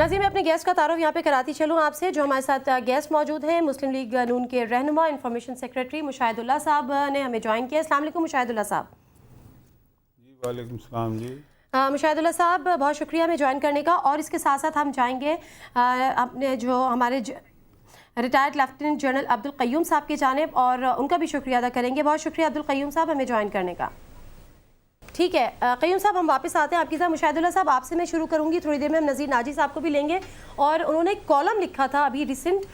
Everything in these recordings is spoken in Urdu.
ناظرین میں اپنے گیسٹ کا تعارف یہاں پہ کراتی چلوں آپ سے. جو ہمارے ساتھ گیسٹ موجود ہیں مسلم لیگ نون کے رہنما انفارمیشن سیکریٹری مشاہد اللہ صاحب نے ہمیں جوائن کیا. السلام علیکم مشاہد اللہ صاحب. جی وعلیکم السلام. جی مشاہد اللہ صاحب بہت شکریہ ہمیں جوائن کرنے کا. اور اس کے ساتھ ساتھ ہم جائیں گے اپنے جو ہمارے ریٹائرڈ لیفٹیننٹ جنرل عبدالقیوم صاحب کی جانب اور ان کا بھی شکریہ ادا کریں گے. بہت شکریہ عبدالقیوم صاحب ہمیں جوائن کرنے کا. ٹھیک ہے قیوم صاحب ہم واپس آتے ہیں آپ کی ساتھ. مشاہد اللہ صاحب آپ سے میں شروع کروں گی, تھوڑی دیر میں ہم نذیر ناجی صاحب کو بھی لیں گے. اور انہوں نے ایک کالم لکھا تھا ابھی ریسنٹ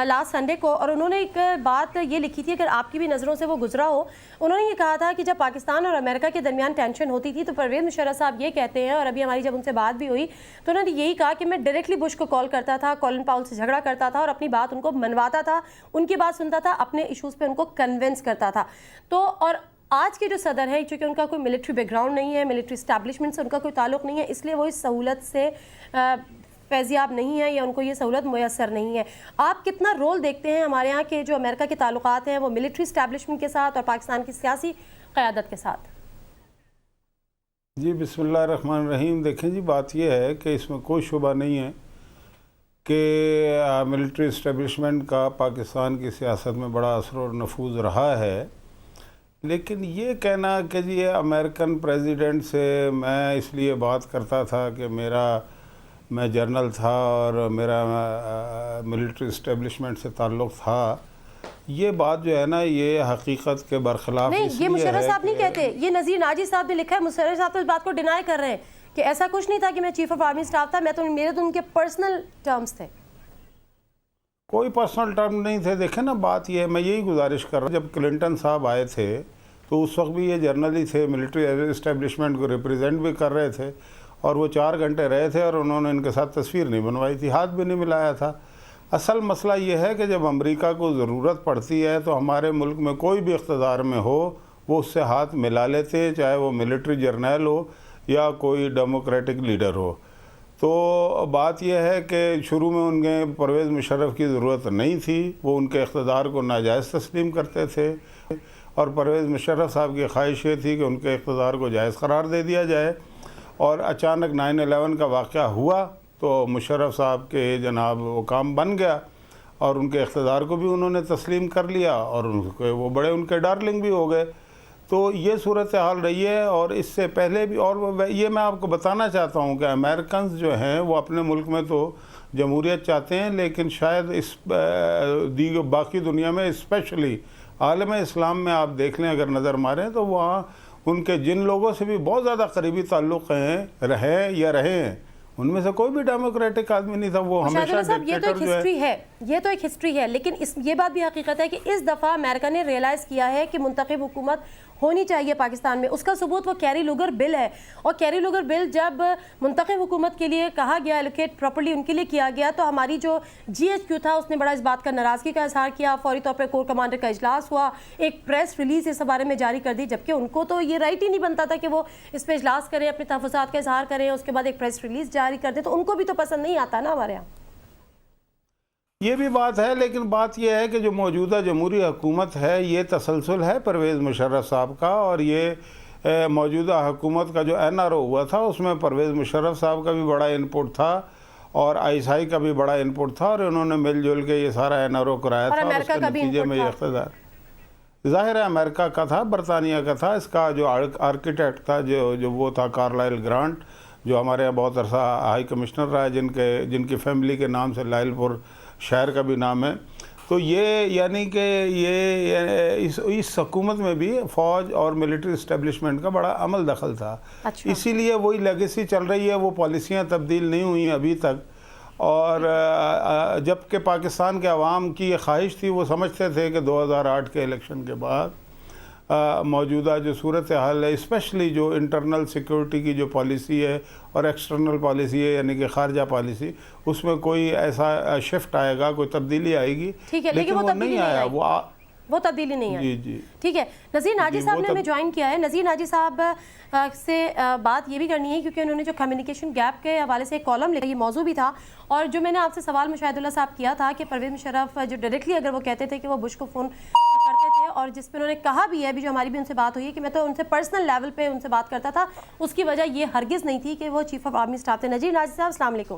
لاسٹ سنڈے کو, اور انہوں نے ایک بات یہ لکھی تھی, اگر آپ کی بھی نظروں سے وہ گزرا ہو. انہوں نے یہ کہا تھا کہ جب پاکستان اور امریکہ کے درمیان ٹینشن ہوتی تھی تو پرویز مشرف صاحب یہ کہتے ہیں, اور ابھی ہماری جب ان سے بات بھی ہوئی تو انہوں نے یہی کہا کہ میں ڈائریکٹلی بش کو کال کرتا تھا, کولن پاول سے جھگڑا کرتا تھا اور اپنی بات ان کو منواتا تھا, ان کی بات سنتا تھا, اپنے ایشوز پہ ان کو کنونس کرتا تھا. تو اور آج کے جو صدر ہے, چونکہ ان کا کوئی ملٹری بیک گراؤنڈ نہیں ہے, ملٹری اسٹیبلشمنٹ سے ان کا کوئی تعلق نہیں ہے, اس لیے وہ اس سہولت سے فیضیاب نہیں ہے یا ان کو یہ سہولت میسر نہیں ہے. آپ کتنا رول دیکھتے ہیں ہمارے یہاں کے جو امریکہ کے تعلقات ہیں وہ ملٹری اسٹیبلشمنٹ کے ساتھ اور پاکستان کی سیاسی قیادت کے ساتھ؟ جی بسم اللہ الرحمن الرحیم. دیکھیں جی بات یہ ہے کہ اس میں کوئی شبہ نہیں ہے کہ ملٹری اسٹیبلشمنٹ کا پاکستان کی سیاست میں بڑا اثر و نفوذ رہا ہے. لیکن یہ کہنا کہ جی یہ امریکن پریزیڈنٹ سے میں اس لیے بات کرتا تھا کہ میں جرنل تھا اور میرا ملٹری اسٹیبلشمنٹ سے تعلق تھا, یہ بات جو ہے نا یہ حقیقت کے برخلاف نہیں. یہ مشرف صاحب نہیں کہتے, یہ نذیر ناجی صاحب نے لکھا ہے. مشرف صاحب تو اس بات کو ڈینائی کر رہے ہیں کہ ایسا کچھ نہیں تھا کہ میں چیف آف آرمی اسٹاف تھا, میرے تو ان کے پرسنل ٹرمز تھے. کوئی پرسنل ٹرم نہیں تھے. دیکھیں نا بات یہ ہے, میں یہی گزارش کر رہا ہوں, جب کلنٹن صاحب آئے تھے تو اس وقت بھی یہ جرنل ہی تھے, ملٹری اسٹیبلشمنٹ کو ریپریزنٹ بھی کر رہے تھے, اور وہ 4 گھنٹے رہے تھے اور انہوں نے ان کے ساتھ تصویر نہیں بنوائی تھی, ہاتھ بھی نہیں ملایا تھا. اصل مسئلہ یہ ہے کہ جب امریکہ کو ضرورت پڑتی ہے تو ہمارے ملک میں کوئی بھی اقتدار میں ہو وہ اس سے ہاتھ ملا لیتے, چاہے وہ ملٹری جرنیل ہو یا کوئی ڈیموکریٹک لیڈر ہو. تو بات یہ ہے کہ شروع میں ان کے پرویز مشرف کی ضرورت نہیں تھی, وہ ان کے اقتدار کو ناجائز تسلیم کرتے تھے, اور پرویز مشرف صاحب کی خواہش یہ تھی کہ ان کے اقتدار کو جائز قرار دے دیا جائے. اور اچانک 9/11 کا واقعہ ہوا تو مشرف صاحب کے جناب وہ کام بن گیا اور ان کے اقتدار کو بھی انہوں نے تسلیم کر لیا اور وہ بڑے ان کے ڈارلنگ بھی ہو گئے. تو یہ صورتحال رہی ہے. اور اس سے پہلے بھی, اور یہ میں آپ کو بتانا چاہتا ہوں کہ امریکنز جو ہیں وہ اپنے ملک میں تو جمہوریت چاہتے ہیں, لیکن شاید اس باقی دنیا میں اسپیشلی عالم اسلام میں آپ دیکھ لیں, اگر نظر ماریں تو وہاں ان کے جن لوگوں سے بھی بہت زیادہ قریبی تعلق رہے ہیں ان میں سے کوئی بھی ڈیموکریٹک آدمی نہیں تھا. وہ ہمیشہ ڈکٹیٹر جو ہے. یہ تو ایک ہسٹری ہے, لیکن یہ بات بھی حقیقت ہے کہ اس دفعہ امریکہ نے ریئلائز کیا ہے کہ منتخب حکومت ہونی چاہیے پاکستان میں. اس کا ثبوت وہ کیری لوگر بل ہے, اور کیری لوگر بل جب منتخب حکومت کے لیے کہا گیا, ایلوکیٹ پراپرلی ان کے لیے کیا گیا, تو ہماری جو GHQ تھا اس نے بڑا اس بات کا ناراضگی کا اظہار کیا. فوری طور پر کور کمانڈر کا اجلاس ہوا, ایک پریس ریلیز اس بارے میں جاری کر دی, جبکہ ان کو تو یہ رائٹ ہی نہیں بنتا تھا کہ وہ اس پہ اجلاس کریں, اپنے تحفظات کا اظہار کریں, اس کے بعد ایک پریس ریلیز جاری کر دیں. تو ان کو بھی تو پسند نہیں آتا نا ہمارے یہاں. یہ بھی بات ہے, لیکن بات یہ ہے کہ جو موجودہ جمہوری حکومت ہے یہ تسلسل ہے پرویز مشرف صاحب کا, اور یہ موجودہ حکومت کا جو NRO ہوا تھا اس میں پرویز مشرف صاحب کا بھی بڑا انپٹ تھا اور ISI کا بھی بڑا انپٹ تھا, اور انہوں نے مل جل کے یہ سارا NRO کرایا تھا. اور اس کے نتیجے میں یہ اقتدار ظاہر ہے امریکہ کا تھا, برطانیہ کا تھا. اس کا جو آرکیٹیکٹ تھا جو وہ تھا کارلائل گرانٹ, جو ہمارے یہاں بہت عرصہ ہائی کمشنر رہا ہے, جن کی فیملی کے نام سے لائل پور شہر کا بھی نام ہے. تو یہ یعنی کہ یہ اس حکومت میں بھی فوج اور ملٹری اسٹیبلشمنٹ کا بڑا عمل دخل تھا. اسی لیے وہی لیگیسی چل رہی ہے, وہ پالیسیاں تبدیل نہیں ہوئیں ابھی تک. اور جبکہ پاکستان کے عوام کی یہ خواہش تھی, وہ سمجھتے تھے کہ 2008 کے الیکشن کے بعد موجودہ جو صورتحال ہے, اسپیشلی جو انٹرنل سیکورٹی کی جو پالیسی ہے اور ایکسٹرنل پالیسی ہے یعنی کہ خارجہ پالیسی, اس میں کوئی ایسا شفٹ آئے گا, کوئی تبدیلی آئے گی, لیکن وہ نہیں آیا. وہ تبدیلی نہیں ہے. جی ٹھیک ہے. نذیر ناجی صاحب نے ہمیں جوائن کیا ہے. نذیر ناجی صاحب سے بات یہ بھی کرنی ہے کیونکہ انہوں نے جو کمیونیکیشن گیپ کے حوالے سے ایک کالم لکھا, یہ موضوع بھی تھا, اور جو میں نے آپ سے سوال مشاہد اللہ صاحب کیا تھا کہ پرویز مشرف جو ڈائریکٹلی اگر وہ کہتے تھے کہ وہ بش کو فون کرتے تھے, اور جس پہ انہوں نے کہا بھی ہے, ابھی جو ہماری بھی ان سے بات ہوئی ہے کہ میں تو ان سے پرسنل لیول پہ ان سے بات کرتا تھا, اس کی وجہ یہ ہرگز نہیں تھی کہ وہ چیف آف آرمی اسٹاف تھے. نذیر ناجی صاحب السلام علیکم.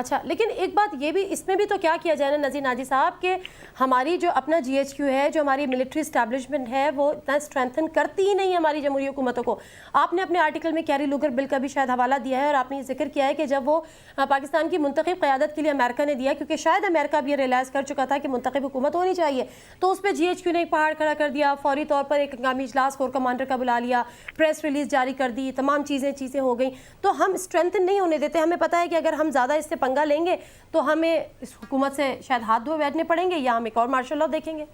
اچھا لیکن ایک بات یہ بھی اس میں بھی تو کیا کیا جائے نا نذیر ناجی صاحب کہ ہماری جو اپنا جی ایچ کیو ہے، جو ہماری ملٹری اسٹیبلشمنٹ ہے، وہ اتنا اسٹرینتھن کرتی ہی نہیں ہے ہماری جمہوری حکومتوں کو. آپ نے اپنے آرٹیکل میں کیری لوگر بل کا بھی شاید حوالہ دیا ہے اور آپ نے یہ ذکر کیا ہے کہ جب وہ پاکستان کی منتخب قیادت کے لیے امریکہ نے دیا، کیونکہ شاید امریکہ بھی یہ ریلائز کر چکا تھا کہ منتخب حکومت ہونی چاہیے، تو اس پہ جی ایچ کیو نے ایک پہاڑ کھڑا کر دیا، فوری طور پر ایک ہنگامی اجلاس کور کمانڈر کا بلا لیا، پریس ریلیز جاری کر دی، تمام چیزیں ہو گئیں. تو ہم اسٹرینتھن نہیں ہونے دیتے. ہمیں پتہ ہے کہ اگر ہم زیادہ اس سے پنگا لیں گے تو ہمیں اس حکومت سے شاید ہاتھ دھوئے بیٹھنے پڑیں گے یا ہم ایک اور مارشل لا دیکھیں گے.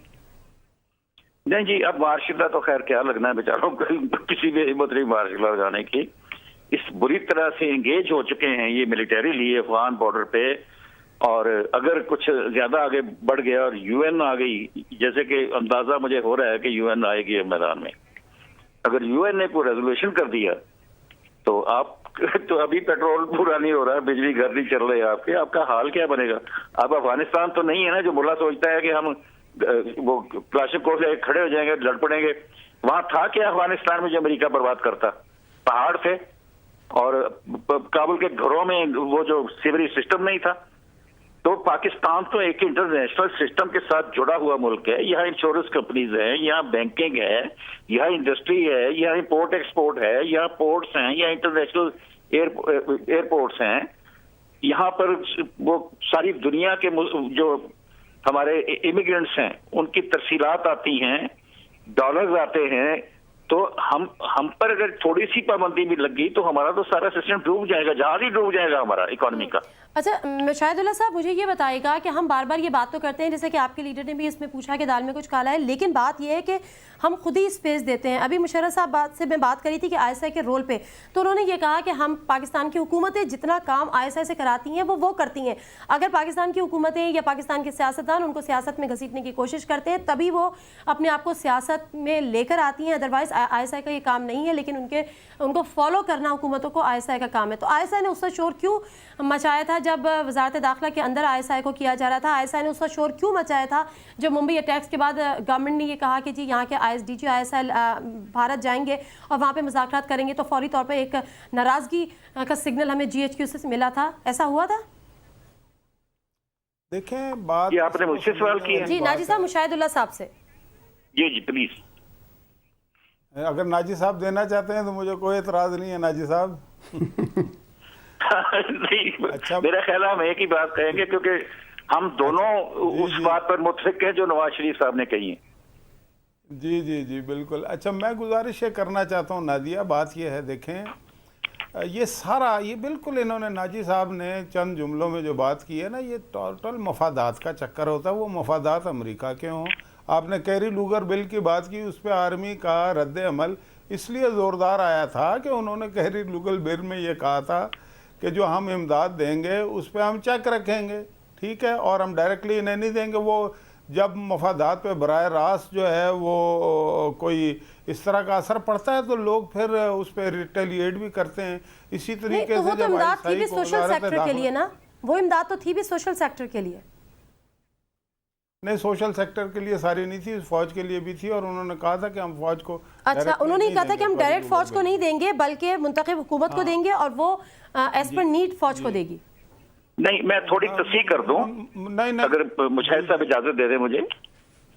نہیں جی، اب مارشل لا تو خیر کیا لگنا ہے بیچاروں کو، کسی بھی ہمت نہیں مارشل لا لگانے کی. اس بری طرح سے انگیج ہو چکے ہیں یہ ملٹریلی افغان بارڈر پہ، اور اگر کچھ زیادہ آگے بڑھ گیا اور یو این آ گئی، جیسے کہ اندازہ مجھے ہو رہا ہے کہ یو این آئے گی میدان میں، اگر یو این نے کوئی ریزولوشن کر دیا تو آپ تو ابھی پیٹرول پورا نہیں ہو رہا ہے، بجلی گھر نہیں چل رہے آپ کا حال کیا بنے گا؟ اب افغانستان تو نہیں ہے نا جو ملا سوچتا ہے کہ ہم وہ کلاشنکوف لے کے کھڑے ہو جائیں گے، لڑ پڑیں گے. وہاں تھا کیا افغانستان میں جو امریکہ برباد کرتا؟ پہاڑ تھے اور کابل کے گھروں میں وہ جو سیوریج سسٹم نہیں تھا. تو پاکستان تو ایک انٹرنیشنل سسٹم کے ساتھ جڑا ہوا ملک ہے. یہاں انشورنس کمپنیز ہیں، یہاں بینکنگ ہے، یہاں انڈسٹری ہے، یہاں امپورٹ ایکسپورٹ ہے، یہاں پورٹس ہیں، یہاں انٹرنیشنل ایئرپورٹس ہیں. یہاں پر وہ ساری دنیا کے جو ہمارے امیگرینٹس ہیں ان کی ترسیلات آتی ہیں، ڈالرز آتے ہیں. تو ہم پر اگر تھوڑی سی پابندی بھی لگی تو ہمارا تو سارا سسٹم ڈوب جائے گا، جہاز ہی ڈوب جائے گا ہمارا اکانومی کا. اچھا شاہد اللہ صاحب مجھے یہ بتائے گا کہ ہم بار بار یہ بات تو کرتے ہیں، جیسے کہ آپ کے لیڈر نے بھی اس میں پوچھا کہ دال میں کچھ کالا ہے، لیکن بات یہ ہے کہ ہم خود ہی اسپیس دیتے ہیں. ابھی مشرف صاحب سے میں بات کری تھی کہ آئی ایس آئی کے رول پہ، تو انہوں نے یہ کہا کہ ہم پاکستان کی حکومتیں جتنا کام آئی ایس آئی سے کراتی ہیں وہ کرتی ہیں. اگر پاکستان کی حکومتیں یا پاکستان کے سیاستدان ان کو سیاست میں گھسیٹنے کی کوشش کرتے ہیں تبھی وہ اپنے آپ کو سیاست میں لے کر آتی ہیں، ادروائز آئی ایس آئی کا یہ کام نہیں ہے. لیکن ان کو فالو کرنا حکومتوں کو آئی ایس آئی کا کام ہے. تو آئی ایس آئی نے اس وقت شور کیوں مچایا تھا جب وزارت داخلہ کے اندر آئی ایس آئی کو کیا جا رہا تھا؟ آئی ایس آئی نے اس وقت شور کیوں مچایا تھا جب ممبئی اٹیکس کے بعد گورنمنٹ نے یہ کہا کہ جی یہاں کے D G I S I Bharat جائیں گے اور وہاں پہ مذاکرات کریں گے، تو فوری طور پہ ایک ناراضگی کا سگنل ہمیں جی ایچ کیو سے ملا تھا؟ ایسا ہوا تھا؟ دیکھیں بات یہ آپ نے مجھ سے سوال کیا ہے جی ناجی صاحب مشاہد اللہ صاحب سے. جی پلیز. اگر ناجی صاحب دینا چاہتے ہیں تو مجھے کوئی اعتراض نہیں ہے. ناجی صاحب نہیں، میرا خیال ہے ہم ایک ہی بات کہیں گے کیونکہ ہم دونوں اس بات پر متفق ہیں جو نواز شریف صاحب نے کہی ہے. جی بالکل. اچھا میں گزارش یہ کرنا چاہتا ہوں نادیہ، بات یہ ہے دیکھیں یہ بالکل انہوں نے ناجی صاحب نے چند جملوں میں جو بات کی ہے نا، یہ ٹوٹل مفادات کا چکر ہوتا ہے. وہ مفادات امریکہ کے ہوں. آپ نے کیری لوگر بل کی بات کی، اس پہ آرمی کا رد عمل اس لیے زوردار آیا تھا کہ انہوں نے کیری لوگر بل میں یہ کہا تھا کہ جو ہم امداد دیں گے اس پہ ہم چیک رکھیں گے، ٹھیک ہے، اور ہم ڈائریکٹلی انہیں نہیں دیں گے. وہ جب مفادات پہ براہ راست جو ہے وہ کوئی اس طرح کا اثر پڑتا ہے تو لوگ پھر اس پہ ریٹیلیٹ بھی کرتے ہیں. اسی طریقے سے وہ تو امداد تھی بھی سوشل سیکٹر کے لیے نا، وہ امداد تو تھی بھی سوشل سیکٹر کے لیے. نہیں، سوشل سیکٹر کے لیے ساری نہیں تھی، فوج کے لیے بھی تھی، اور انہوں نے کہا تھا کہ ہم فوج کو اچھا انہوں نے کہا تھا کہ ہم ڈائریکٹ فوج کو نہیں دیں گے بلکہ منتخب حکومت کو دیں گے اور وہ ایز پر نیڈ فوج کو دے گی. نہیں میں تھوڑی تصحیح کر دوں اگر مشاہد صاحب اجازت دے دیں مجھے.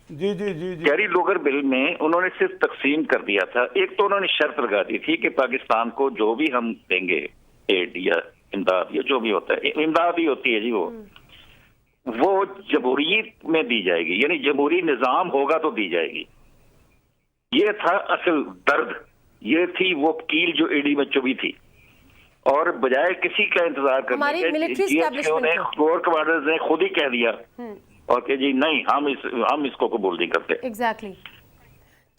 جی کیری لوگر بل میں انہوں نے صرف تقسیم کر دیا تھا. ایک تو انہوں نے شرط لگا دی تھی کہ پاکستان کو جو بھی ہم دیں گے ایڈ یا امداد یا جو بھی ہوتا ہے، امداد ہی ہوتی ہے جی، وہ جمہوریت میں دی جائے گی، یعنی جمہوری نظام ہوگا تو دی جائے گی. یہ تھا اصل درد، یہ تھی وہ کیل جو ایڈی میں چبھی تھی. اور بجائے کسی کا انتظار کرنے کے جی ایچ کیو نے کور کمانڈرز نے خود ہی کہہ دیا اور کہ جی نہیں ہم اس کو قبول نہیں کرتے. ایگزیکٹلی.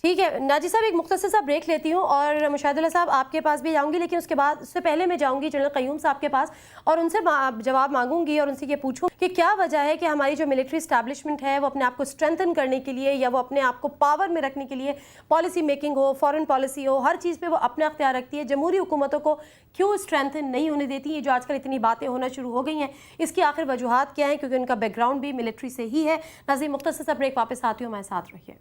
ٹھیک ہے ناجی صاحب ایک مختصر سا بریک لیتی ہوں اور مشاہد اللہ صاحب آپ کے پاس بھی جاؤں گی، لیکن اس کے بعد اس سے پہلے میں جاؤں گی جنرل قیوم صاحب کے پاس اور ان سے جواب مانگوں گی اور ان سے یہ پوچھوں کہ کیا وجہ ہے کہ ہماری جو ملٹری اسٹیبلشمنٹ ہے وہ اپنے آپ کو اسٹرینتھن کرنے کے لیے یا وہ اپنے آپ کو پاور میں رکھنے کے لیے پالیسی میکنگ ہو، فارن پالیسی ہو، ہر چیز پہ وہ اپنا اختیار رکھتی ہے، جمہوری حکومتوں کو کیوں اسٹرینتھن نہیں ہونے دیتی؟ یہ جو آج کل اتنی باتیں ہونا شروع ہو گئی ہیں اس کی آخر وجوہات کیا ہیں؟ کیونکہ ان کا بیک گراؤنڈ بھی ملٹری سے ہی ہے. ناظرین مختصر سا بریک، واپس آتی ہوں، ہمارے ساتھ رہیے.